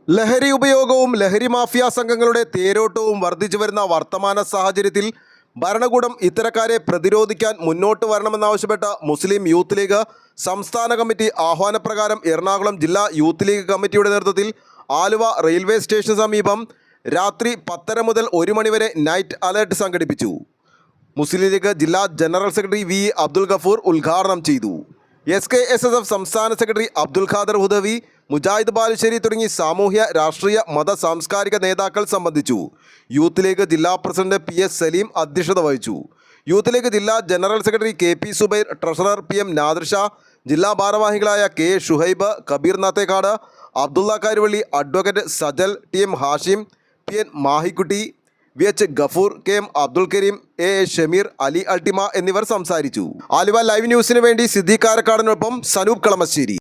ലഹരി ഉപയോഗവും ലഹരി മാഫിയ സംഘങ്ങളുടെ തേരോട്ടവും വർദ്ധിച്ചു വരുന്ന വർത്തമാന സാഹചര്യത്തിൽ ഭരണകൂടം ഇത്തരക്കാരെ പ്രതിരോധിക്കാൻ മുന്നോട്ട് വരണമെന്നാവശ്യപ്പെട്ട മുസ്ലിം യൂത്ത് ലീഗ് സംസ്ഥാന കമ്മിറ്റി ആഹ്വാനപ്രകാരം എറണാകുളം ജില്ലാ യൂത്ത് ലീഗ് കമ്മിറ്റിയുടെ നേതൃത്വത്തിൽ ആലുവ റെയിൽവേ സ്റ്റേഷന് സമീപം രാത്രി 10:30 മുതൽ 1 മണിവരെ നൈറ്റ് അലേർട്ട് സംഘടിപ്പിച്ചു. മുസ്ലിം ലീഗ് ജില്ലാ ജനറൽ സെക്രട്ടറി വി അബ്ദുൽ ഗഫൂർ ഉദ്ഘാടനം ചെയ്തു. SKSSF സംസ്ഥാന സെക്രട്ടറി അബ്ദുൽ ഖാദർ ഹുദവി, മുജാഹിദ് ബാലുശ്ശേരി തുടങ്ങി സാമൂഹ്യ രാഷ്ട്രീയ മത സാംസ്കാരിക നേതാക്കൾ സംബന്ധിച്ചു. യൂത്ത് ലീഗ് ജില്ലാ പ്രസിഡന്റ് PS സലീം അധ്യക്ഷത വഹിച്ചു. യൂത്ത് ലീഗ് ജില്ലാ general secretary KP Subair, treasurer PM Nadir Shah, ജില്ലാ ഭാരവാഹികളായ K Shuhaib, Kabeer Nathekkad, Abdulla Karuvalli, advocate Sajal, TM Hashim, PN Mahikutty, VH Gafoor, KM Abdul Kareem, AA Shameer, Ali Altima എന്നിവർ സംസാരിച്ചു. ആലുവ ലൈവ് ന്യൂസിന് വേണ്ടി സിദ്ദീഖ് കാരക്കാടിനൊപ്പം സനൂപ് കളമശ്ശേരി.